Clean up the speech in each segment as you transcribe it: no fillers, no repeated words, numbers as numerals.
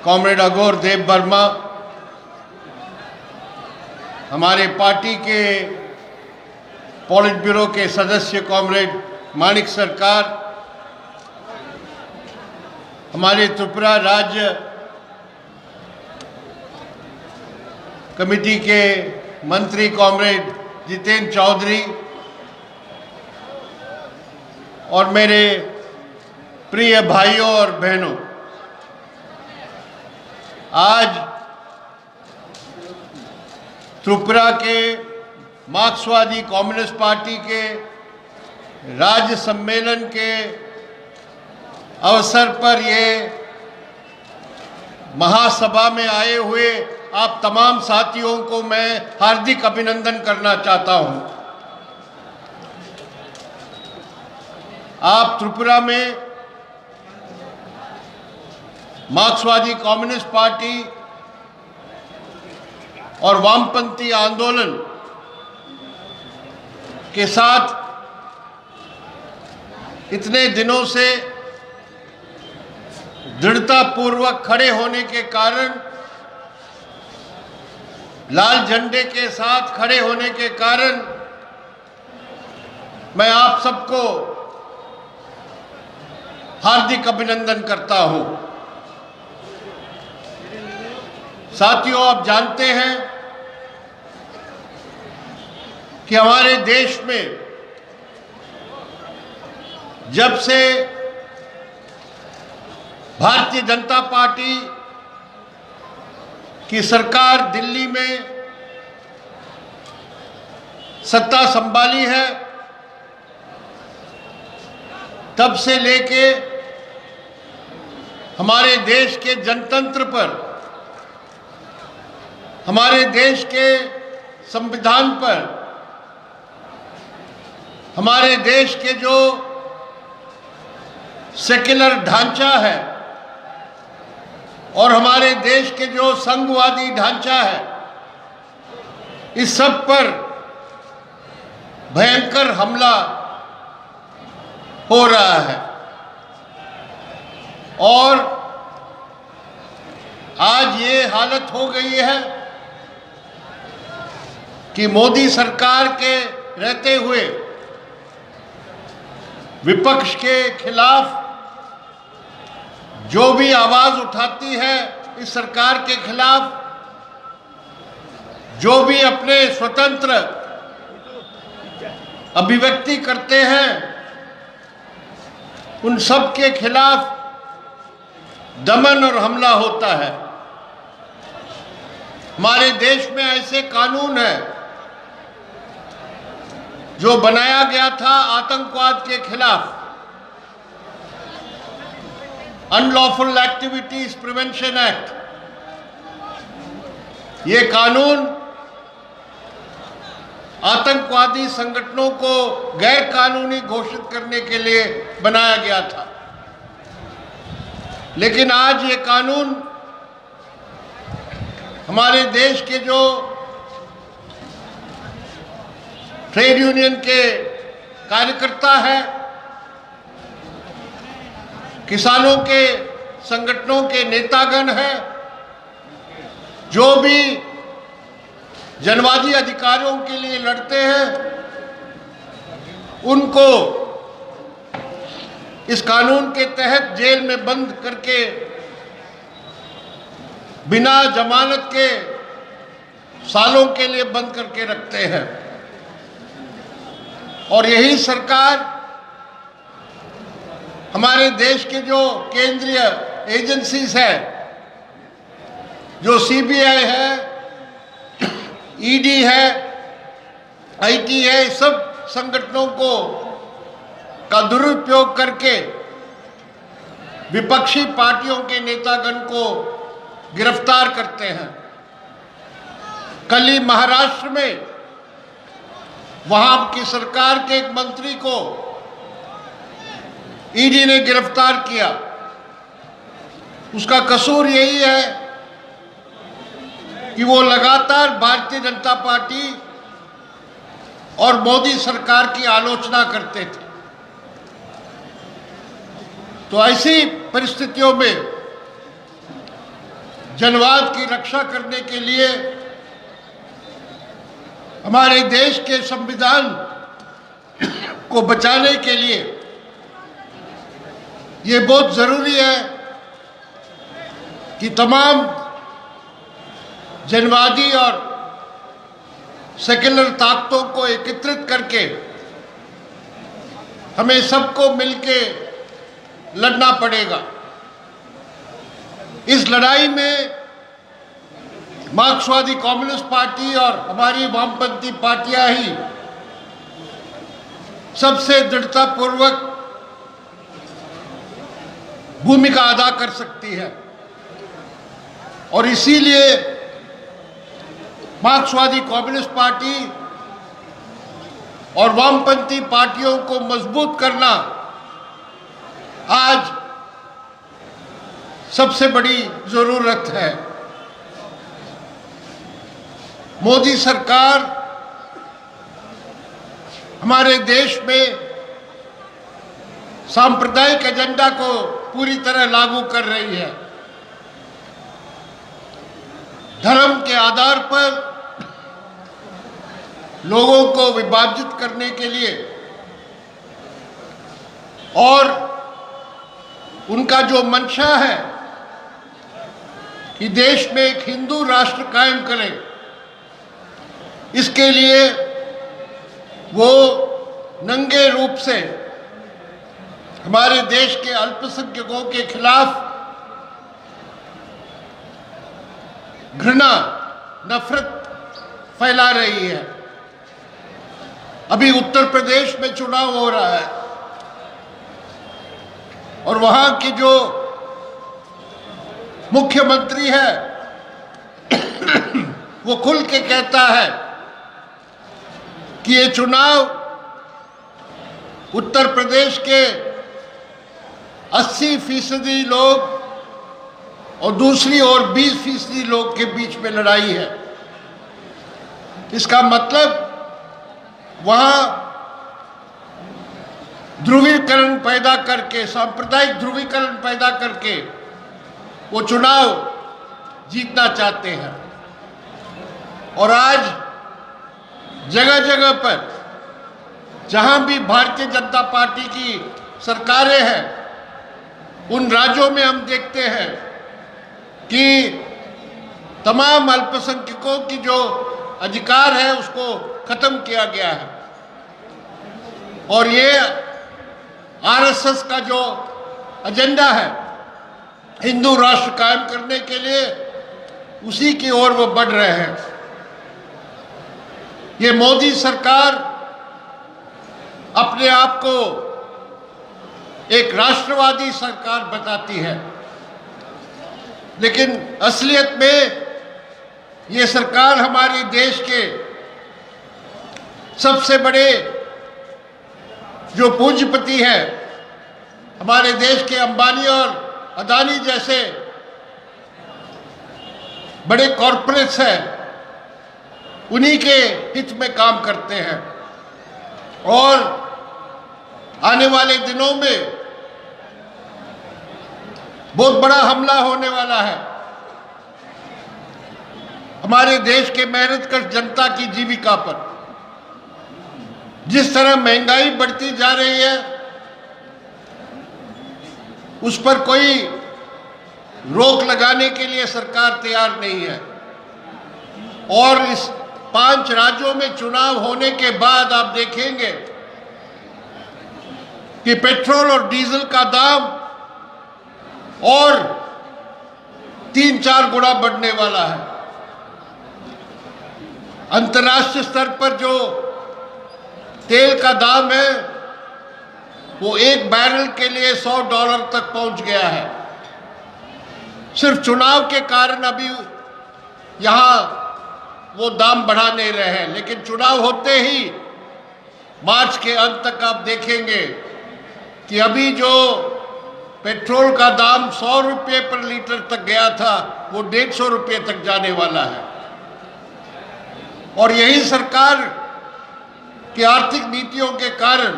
Comrade अघोर देव वर्मा, हमारे party के पॉलिट bureau के सदस्य कॉमरेड माणिक सरकार, हमारे त्रिपुरा राज्य कमेटी के मंत्री कॉमरेड जितेंद्र चौधरी और मेरे प्रिय भाइयों और बहनों, आज त्रिपुरा के मार्क्सवादी कम्युनिस्ट पार्टी के राज्य सम्मेलन के अवसर पर ये महासभा में आए हुए आप तमाम साथियों को मैं हार्दिक अभिनंदन करना चाहता हूं। आप त्रिपुरा में मार्क्सवादी कम्युनिस्ट पार्टी और वामपंथी आंदोलन के साथ इतने दिनों से दृढ़तापूर्वक खड़े होने के कारण, लाल झंडे के साथ खड़े होने के कारण मैं आप सबको हार्दिक अभिनंदन करता हूं। साथियों, आप जानते हैं कि हमारे देश में जब से भारतीय जनता पार्टी की सरकार दिल्ली में सत्ता संभाली है, तब से लेके हमारे देश के जनतंत्र पर, हमारे देश के संविधान पर, हमारे देश के जो सेक्युलर ढांचा है और हमारे देश के जो संघवादी ढांचा है, इस सब पर भयंकर हमला हो रहा है। और आज ये हालत हो गई है कि मोदी सरकार के रहते हुए विपक्ष के खिलाफ जो भी आवाज उठाती है, इस सरकार के खिलाफ जो भी अपने स्वतंत्र अभिव्यक्ति करते हैं, उन सब के खिलाफ दमन और हमला होता है। हमारे देश में ऐसे कानून है जो बनाया गया था आतंकवाद के खिलाफ, अनलॉफुल एक्टिविटीज प्रिवेंशन एक्ट। ये कानून आतंकवादी संगठनों को गैर कानूनी घोषित करने के लिए बनाया गया था, लेकिन आज ये कानून हमारे देश के जो ट्रेड यूनियन के कार्यकर्ता हैं, किसानों के संगठनों के नेतागण हैं, जो भी जनवादी अधिकारों के लिए लड़ते हैं, उनको इस कानून के तहत जेल में बंद करके बिना जमानत के सालों के लिए बंद करके रखते हैं। और यही सरकार हमारे देश के जो केंद्रीय एजेंसीज है, जो सीबीआई है, ईडी है, आईटी है, सब संगठनों का दुरुपयोग करके विपक्षी पार्टियों के नेतागण को गिरफ्तार करते हैं। कल ही महाराष्ट्र में वहां की सरकार के एक मंत्री को ईडी ने गिरफ्तार किया। उसका कसूर यही है कि वो लगातार भारतीय जनता पार्टी और मोदी सरकार की आलोचना करते थे। तो ऐसी परिस्थितियों में जनवाद की रक्षा करने के लिए, हमारे देश के संविधान को बचाने के लिए ये बहुत जरूरी है कि तमाम जनवादी और सेक्युलर ताकतों को एकत्रित करके हमें सबको मिलके लड़ना पड़ेगा। इस लड़ाई में मार्क्सवादी कम्युनिस्ट पार्टी और हमारी वामपंथी पार्टियां ही सबसे दृढ़तापूर्वक भूमिका अदा कर सकती है और इसीलिए मार्क्सवादी कम्युनिस्ट पार्टी और वामपंथी पार्टियों को मजबूत करना आज सबसे बड़ी जरूरत है। मोदी सरकार हमारे देश में सांप्रदायिक एजेंडा को पूरी तरह लागू कर रही है। धर्म के आधार पर लोगों को विभाजित करने के लिए और उनका जो मंशा है कि देश में एक हिंदू राष्ट्र कायम करें, इसके लिए वो नंगे रूप से हमारे देश के अल्पसंख्यकों के खिलाफ घृणा, नफरत फैला रही है। अभी उत्तर प्रदेश में चुनाव हो रहा है और वहां की जो मुख्यमंत्री है वो खुल के कहता है कि ये चुनाव उत्तर प्रदेश के 80% लोग और दूसरी ओर 20% लोग के बीच में लड़ाई है। इसका मतलब वहां ध्रुवीकरण पैदा करके, सांप्रदायिक ध्रुवीकरण पैदा करके वो चुनाव जीतना चाहते हैं। और आज जगह जगह पर जहां भी भारतीय जनता पार्टी की सरकारें हैं, उन राज्यों में हम देखते हैं कि तमाम अल्पसंख्यकों की जो अधिकार है उसको खत्म किया गया है और ये आरएसएस का जो एजेंडा है हिंदू राष्ट्र कायम करने के लिए, उसी की ओर वो बढ़ रहे हैं। ये मोदी सरकार अपने आप को एक राष्ट्रवादी सरकार बताती है, लेकिन असलियत में ये सरकार हमारे देश के सबसे बड़े जो पूंजीपति है, हमारे देश के अंबानी और अदानी जैसे बड़े कॉरपोरेट्स हैं, उन्हीं के हित में काम करते हैं। और आने वाले दिनों में बहुत बड़ा हमला होने वाला है हमारे देश के मेहनतकश जनता की जीविका पर। जिस तरह महंगाई बढ़ती जा रही है उस पर कोई रोक लगाने के लिए सरकार तैयार नहीं है। और इस 5 राज्यों में चुनाव होने के बाद आप देखेंगे कि पेट्रोल और डीजल का दाम और 3-4 गुना बढ़ने वाला है। अंतर्राष्ट्रीय स्तर पर जो तेल का दाम है वो 1 बैरल के लिए $100 तक पहुंच गया है। सिर्फ चुनाव के कारण अभी यहां वो दाम बढ़ा नहीं रहे हैं, लेकिन चुनाव होते ही मार्च के अंत तक आप देखेंगे कि अभी जो पेट्रोल का दाम 100 रुपये पर लीटर तक गया था वो 150 रुपये तक जाने वाला है। और यही सरकार की आर्थिक नीतियों के कारण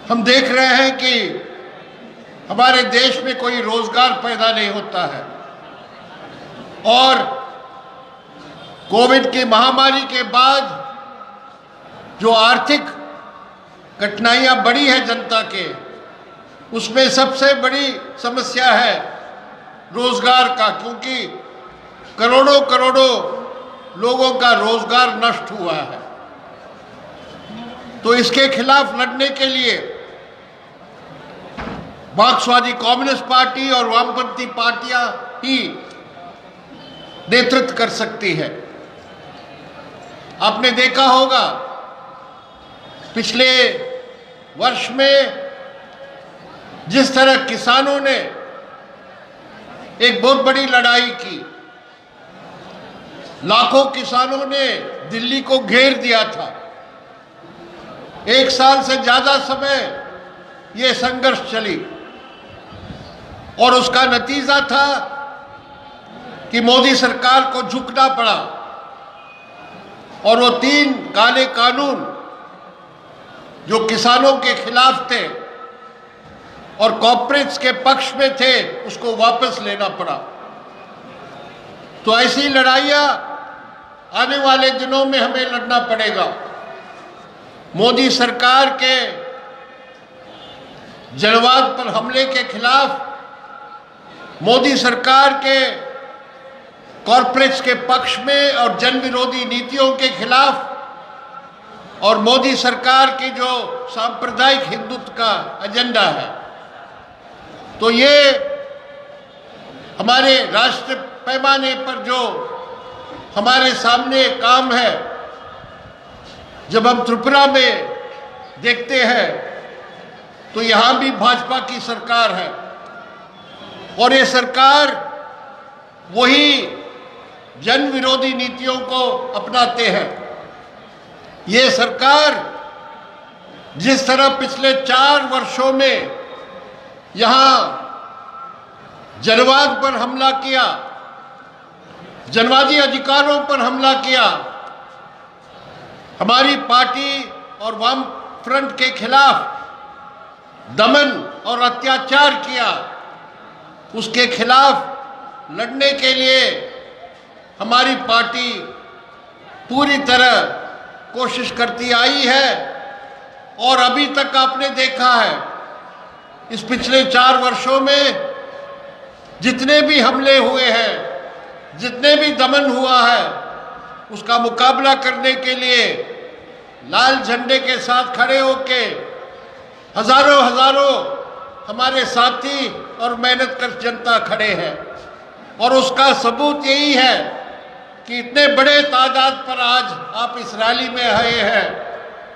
हम देख रहे हैं कि हमारे देश में कोई रोजगार पैदा नहीं होता है। और कोविड की महामारी के बाद जो आर्थिक कठिनाइयां बढ़ी है जनता के, उसमें सबसे बड़ी समस्या है रोजगार का, क्योंकि करोड़ों करोड़ों लोगों का रोजगार नष्ट हुआ है। तो इसके खिलाफ लड़ने के लिए मार्क्सवादी कम्युनिस्ट पार्टी और वामपंथी पार्टियां ही नेतृत्व कर सकती है। आपने देखा होगा पिछले वर्ष में जिस तरह किसानों ने एक बहुत बड़ी लड़ाई की, लाखों किसानों ने दिल्ली को घेर दिया था। 1 साल से ज्यादा समय ये संघर्ष चली और उसका नतीजा था कि मोदी सरकार को झुकना पड़ा और वो 3 काले कानून जो किसानों के खिलाफ थे और कॉर्पोरेट्स के पक्ष में थे, उसको वापस लेना पड़ा। तो ऐसी लड़ाइयां आने वाले दिनों में हमें लड़ना पड़ेगा। मोदी सरकार के जनवाद पर हमले के खिलाफ, मोदी सरकार के कॉर्पोरेट्स के पक्ष में और जन विरोधी नीतियों के खिलाफ, और मोदी सरकार की जो सांप्रदायिक हिंदुत्व का एजेंडा है। तो ये हमारे राष्ट्रीय पैमाने पर जो हमारे सामने काम है, जब हम त्रिपुरा में देखते हैं तो यहाँ भी भाजपा की सरकार है और ये सरकार वही जन विरोधी नीतियों को अपनाते हैं। ये सरकार जिस तरह पिछले 4 वर्षों में यहाँ जनवाद पर हमला किया, जनवादी अधिकारों पर हमला किया, हमारी पार्टी और वाम फ्रंट के खिलाफ दमन और अत्याचार किया, उसके खिलाफ लड़ने के लिए हमारी पार्टी पूरी तरह कोशिश करती आई है। और अभी तक आपने देखा है इस पिछले 4 वर्षों में जितने भी हमले हुए हैं, जितने भी दमन हुआ है, उसका मुकाबला करने के लिए लाल झंडे के साथ खड़े होके हजारों हजारों हमारे साथी और मेहनत कर जनता खड़े हैं। और उसका सबूत यही है कि इतने बड़े तादाद पर आज आप इस रैली में आए हैं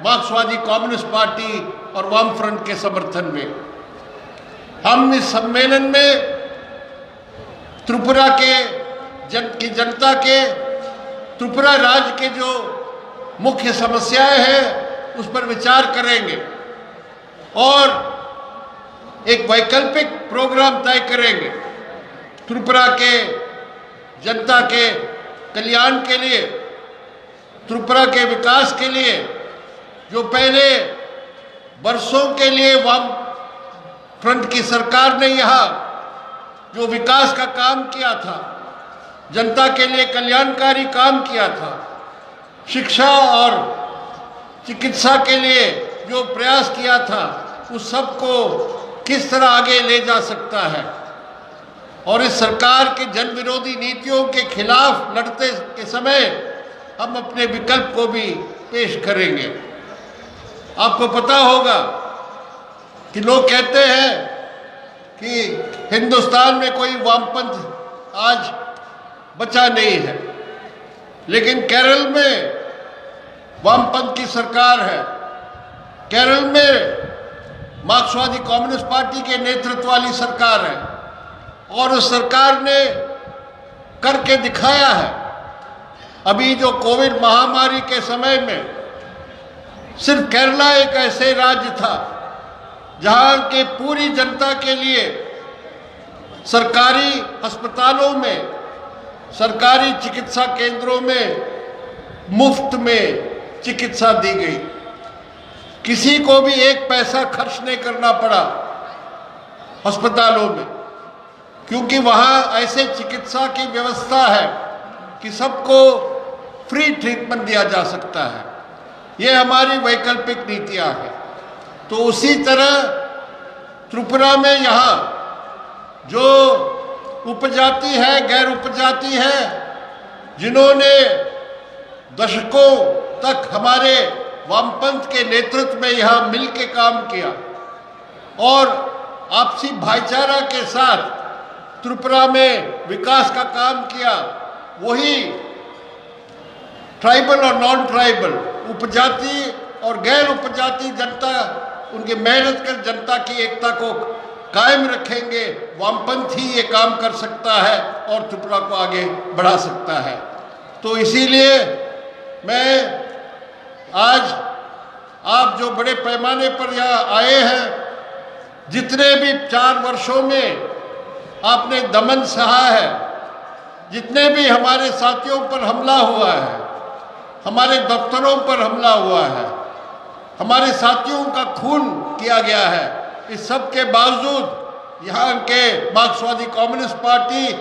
मार्क्सवादी कम्युनिस्ट पार्टी और वाम फ्रंट के समर्थन में। हम इस सम्मेलन में त्रिपुरा के जनता के, त्रिपुरा राज्य के जो मुख्य समस्याएं हैं उस पर विचार करेंगे और एक वैकल्पिक प्रोग्राम तय करेंगे त्रिपुरा के जनता के कल्याण के लिए, त्रिपुरा के विकास के लिए। जो पहले वर्षों के लिए वाम फ्रंट की सरकार ने यहाँ जो विकास का काम किया था, जनता के लिए कल्याणकारी काम किया था, शिक्षा और चिकित्सा के लिए जो प्रयास किया था, उस सब को किस तरह आगे ले जा सकता है। और इस सरकार के जन विरोधी नीतियों के खिलाफ लड़ते के समय हम अपने विकल्प को भी पेश करेंगे। आपको पता होगा कि लोग कहते हैं कि हिंदुस्तान में कोई वामपंथ आज बचा नहीं है, लेकिन केरल में वामपंथ की सरकार है। केरल में मार्क्सवादी कम्युनिस्ट पार्टी के नेतृत्व वाली सरकार है और उस सरकार ने करके दिखाया है। अभी जो कोविड महामारी के समय में सिर्फ केरला एक ऐसे राज्य था जहां के पूरी जनता के लिए सरकारी अस्पतालों में, सरकारी चिकित्सा केंद्रों में मुफ्त में चिकित्सा दी गई। किसी को भी 1 पैसा खर्च नहीं करना पड़ा अस्पतालों में। क्योंकि वहाँ ऐसे चिकित्सा की व्यवस्था है कि सबको फ्री ट्रीटमेंट दिया जा सकता है। ये हमारी वैकल्पिक नीतियाँ हैं। तो उसी तरह त्रिपुरा में यहाँ जो उपजाति है, गैर उपजाति है, जिन्होंने दशकों तक हमारे वामपंथ के नेतृत्व में यहाँ मिल के काम किया और आपसी भाईचारा के साथ त्रिपुरा में विकास का काम किया, वही ट्राइबल और नॉन ट्राइबल, उपजाति और गैर उपजाति जनता, उनकी मेहनत कर जनता की एकता को कायम रखेंगे। वामपंथ ही ये काम कर सकता है और त्रिपुरा को आगे बढ़ा सकता है। तो इसीलिए मैं आज आप जो बड़े पैमाने पर यहाँ आए हैं, जितने भी 4 वर्षों में आपने दमन सहा है, जितने भी हमारे साथियों पर हमला हुआ है, हमारे दफ्तरों पर हमला हुआ है, हमारे साथियों का खून किया गया है, इस सब के बावजूद यहाँ के मार्क्सवादी कम्युनिस्ट पार्टी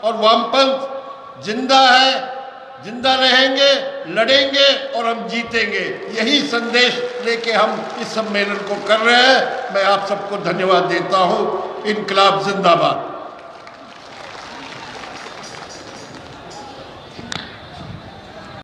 और वामपंथ जिंदा है, जिंदा रहेंगे, लड़ेंगे और हम जीतेंगे। यही संदेश लेके हम इस सम्मेलन को कर रहे हैं। मैं आप सबको धन्यवाद देता हूँ। इनकलाब जिंदाबाद।